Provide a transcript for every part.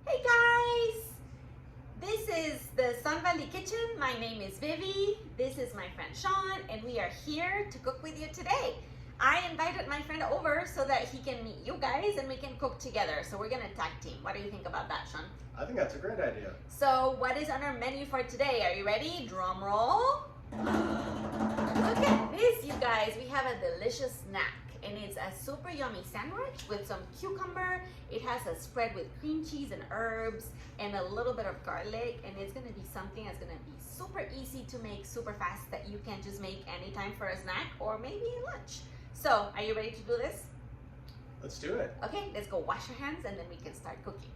Hey guys! This is the Sun Valley Kitchen. My name is Vivi. This is my friend Sean, and we are here to cook with you today. I invited my friend over so that he can meet you guys and we can cook together. So we're gonna tag team. What do you think about that, Sean? I think that's a great idea. So what is on our menu for today? Are you ready? Drum roll. Look at this, you guys. We have a delicious snack. And it's a super yummy sandwich with some cucumber. It has a spread with cream cheese and herbs and a little bit of garlic. And it's gonna be something that's gonna be super easy to make, super fast, that you can just make anytime for a snack or maybe lunch. So, are you ready to do this? Let's do it. Okay, let's go wash your hands and then we can start cooking.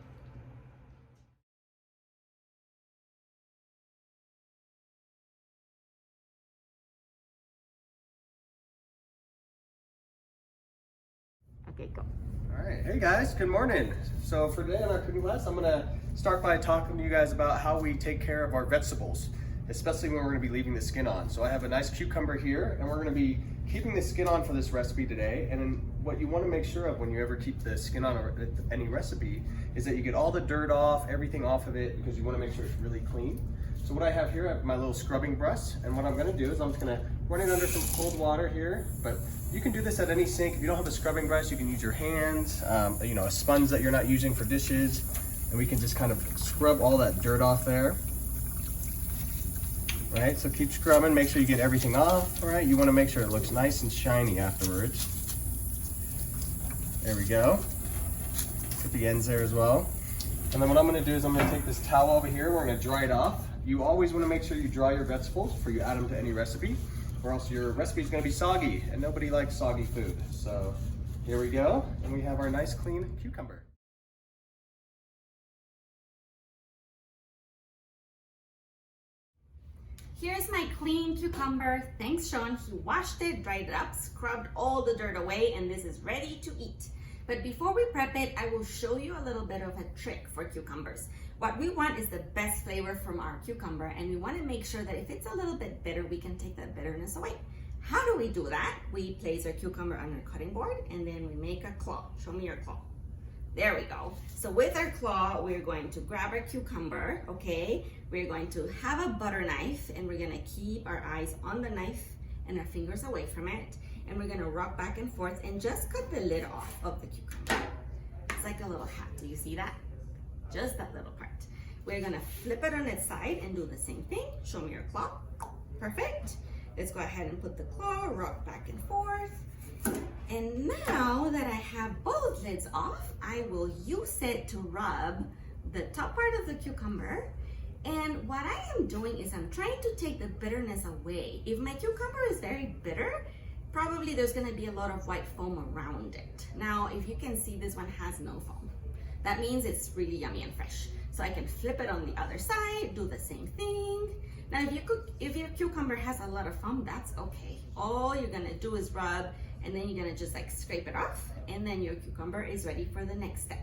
Okay, go. All right, hey guys, good morning. So for today on our cooking class, I'm gonna start by talking to you guys about how we take care of our vegetables, especially when we're gonna be leaving the skin on. So I have a nice cucumber here, and we're gonna be keeping the skin on for this recipe today. And then what you wanna make sure of when you ever keep the skin on any recipe is that you get all the dirt off, everything off of it, because you wanna make sure it's really clean. So what I have here, I have my little scrubbing brush, and what I'm gonna do is I'm just gonna run it under some cold water here, but you can do this at any sink. If you don't have a scrubbing brush, you can use your hands, a sponge that you're not using for dishes, and we can just kind of scrub all that dirt off there. Right, so keep scrubbing, make sure you get everything off, all right? You wanna make sure it looks nice and shiny afterwards. There we go. Get the ends there as well. And then what I'm gonna do is I'm gonna take this towel over here, we're gonna dry it off. You always wanna make sure you dry your vegetables before you add them to any recipe, or else your recipe is gonna be soggy, and nobody likes soggy food. So here we go, and we have our nice clean cucumber. Here's my clean cucumber. Thanks, Sean. He washed it, dried it up, scrubbed all the dirt away, and this is ready to eat. But before we prep it, I will show you a little bit of a trick for cucumbers. What we want is the best flavor from our cucumber, and we want to make sure that if it's a little bit bitter, we can take that bitterness away. How do we do that? We place our cucumber on our cutting board, and then we make a claw. Show me your claw. There we go. So with our claw, we're going to grab our cucumber, okay? We're going to have a butter knife, and we're gonna keep our eyes on the knife and our fingers away from it. And we're gonna rock back and forth and just cut the lid off of the cucumber. It's like a little hat, do you see that? Just that little part. We're gonna flip it on its side and do the same thing. Show me your claw. Perfect. Let's go ahead and put the claw, rock back and forth. And now that I have both lids off, I will use it to rub the top part of the cucumber. And what I am doing is I'm trying to take the bitterness away. If my cucumber is very bitter, probably there's gonna be a lot of white foam around it. Now, if you can see, this one has no foam. That means it's really yummy and fresh. So I can flip it on the other side, do the same thing. Now, if your cucumber has a lot of foam, that's okay. All you're gonna do is rub, and then you're gonna just like scrape it off, and then your cucumber is ready for the next step.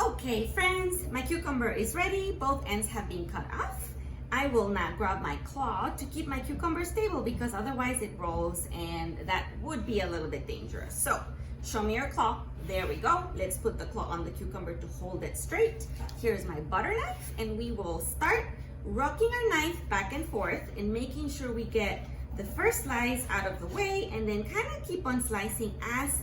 Okay, friends, my cucumber is ready. Both ends have been cut off. I will now grab my claw to keep my cucumber stable, because otherwise it rolls and that would be a little bit dangerous. So show me your claw. There we go. Let's put the claw on the cucumber to hold it straight. Here's my butter knife, and we will start rocking our knife back and forth and making sure we get the first slice out of the way, and then kind of keep on slicing as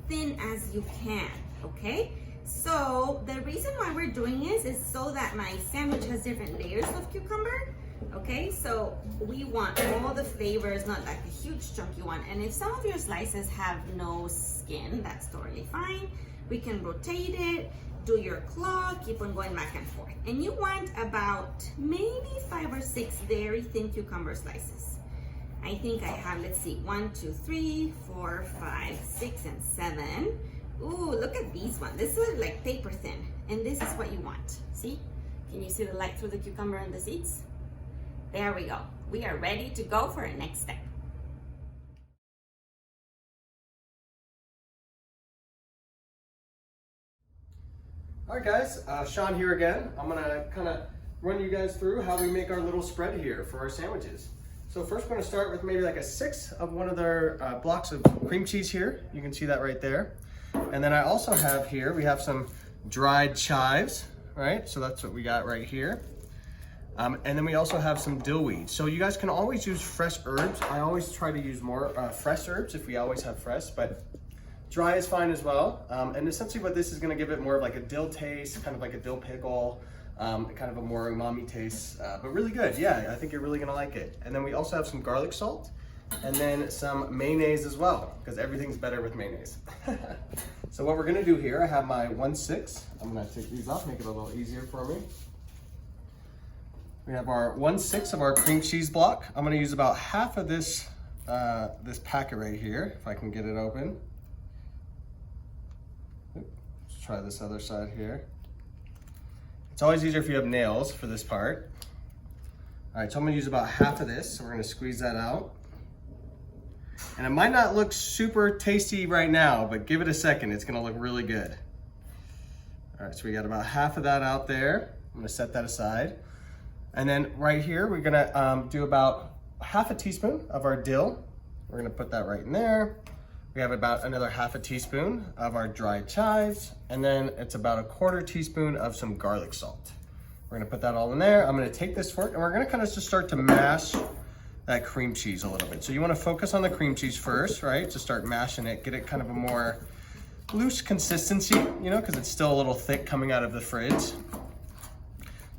thin as you can, okay? So the reason why we're doing this is so that my sandwich has different layers of cucumber, okay? So we want all the flavors, not like a huge chunky one. And if some of your slices have no skin, that's totally fine. We can rotate it, do your claw, keep on going back and forth. And you want about maybe 5 or 6 very thin cucumber slices. I think I have, let's see, 1, 2, 3, 4, 5, 6, and 7. Ooh, look at these ones. This is like paper thin, and this is what you want. See? Can you see the light through the cucumber and the seeds? There we go. We are ready to go for our next step. All right guys, Sean here again. I'm gonna kind of run you guys through how we make our little spread here for our sandwiches. So first we're gonna start with maybe like a 6 of one of their blocks of cream cheese here. You can see that right there. And then I also have here, we have some dried chives, right? So that's what we got right here. And then we also have some dill weed. So you guys can always use fresh herbs. I always try to use more fresh herbs if we always have fresh, but dry is fine as well. And essentially what this is gonna give it more of like a dill taste, kind of like a dill pickle, kind of a more umami taste, but really good. Yeah, I think you're really gonna like it. And then we also have some garlic salt and then some mayonnaise as well, because everything's better with mayonnaise. So what we're gonna do here, I have my 1/6. I'm gonna take these off, make it a little easier for me. We have our 1/6 of our cream cheese block. I'm gonna use about half of this, this packet right here, if I can get it open. Let's try this other side here. It's always easier if you have nails for this part. All right, so I'm gonna use about half of this. So we're gonna squeeze that out. And it might not look super tasty right now, but give it a second, it's gonna look really good. All right, so we got about half of that out there. I'm gonna set that aside. And then right here, we're gonna do about half a teaspoon of our dill. We're gonna put that right in there. We have about another half a teaspoon of our dried chives, and then it's about a 1/4 teaspoon of some garlic salt. We're gonna put that all in there. I'm gonna take this fork and we're gonna kind of just start to mash that cream cheese a little bit. So you wanna focus on the cream cheese first, right? To start mashing it, get it kind of a more loose consistency, you know, because it's still a little thick coming out of the fridge.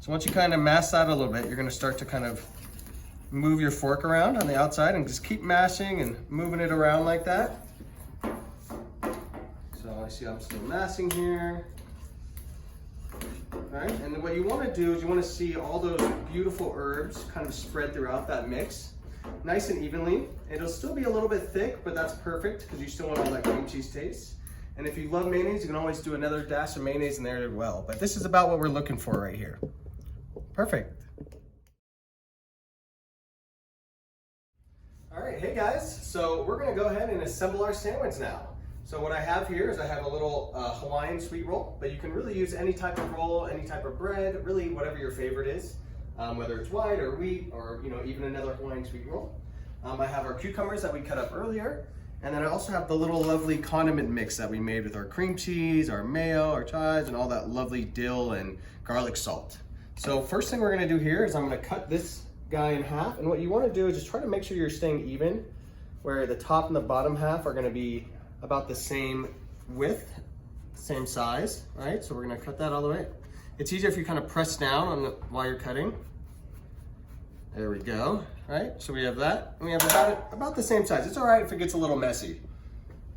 So once you kind of mash that a little bit, you're gonna start to kind of move your fork around on the outside and just keep mashing and moving it around like that. So I see I'm still mashing here. All right, and then what you wanna do is you wanna see all those beautiful herbs kind of spread throughout that mix, nice and evenly. It'll still be a little bit thick, but that's perfect because you still want all that cream cheese taste. And if you love mayonnaise, you can always do another dash of mayonnaise in there as well. But this is about what we're looking for right here. Perfect. All right, hey guys, so we're gonna go ahead and assemble our sandwich now. So what I have here is I have a little Hawaiian sweet roll, but you can really use any type of roll, any type of bread, really whatever your favorite is, whether it's white or wheat or even another Hawaiian sweet roll. I have our cucumbers that we cut up earlier, and then I also have the little lovely condiment mix that we made with our cream cheese, our mayo, our chives, and all that lovely dill and garlic salt. So first thing we're gonna do here is I'm gonna cut this guy in half, and what you wanna do is just try to make sure you're staying even, where the top and the bottom half are gonna be about the same width, same size, right? So we're gonna cut that all the way. It's easier if you kind of press down on while you're cutting. There we go, right? So we have that, and we have about the same size. It's all right if it gets a little messy.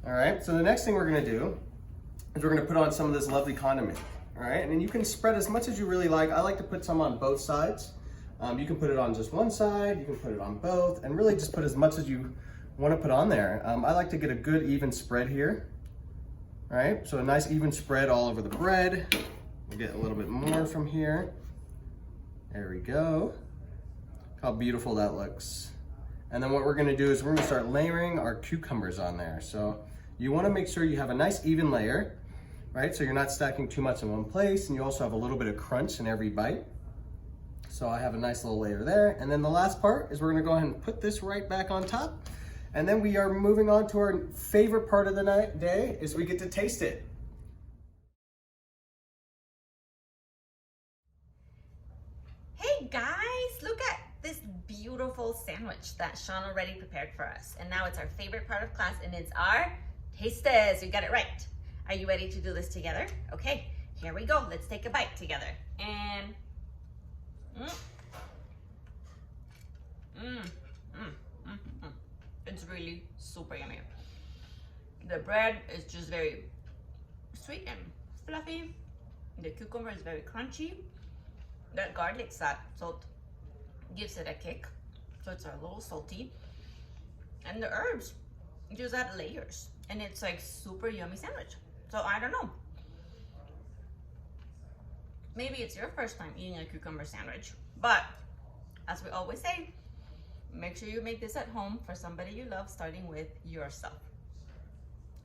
All right, so the next thing we're gonna do is we're gonna put on some of this lovely condiment, all right? And then you can spread as much as you really like. I like to put some on both sides. You can put it on just one side, you can put it on both, and really just put as much as you want to put on there. I like to get a good even spread here. All right, so a nice even spread all over the bread. We'll get a little bit more from here. There we go. How beautiful that looks. And then what we're gonna do is we're gonna start layering our cucumbers on there. So you wanna make sure you have a nice even layer, right? So you're not stacking too much in one place, and you also have a little bit of crunch in every bite. So I have a nice little layer there. And then the last part is we're gonna go ahead and put this right back on top. And then we are moving on to our favorite part of the day is we get to taste it. Hey guys, look at this beautiful sandwich that Sean already prepared for us. And now it's our favorite part of class, and it's our taste test. You got it right. Are you ready to do this together? Okay, here we go. Let's take a bite together. And it's really super yummy. The bread is just very sweet and fluffy. The cucumber is very crunchy. That garlic salt gives it a kick, so it's a little salty. And the herbs just add layers, and it's like super yummy sandwich. So I don't know. Maybe it's your first time eating a cucumber sandwich, but as we always say, make sure you make this at home for somebody you love, starting with yourself.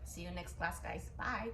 See you next class, guys. Bye.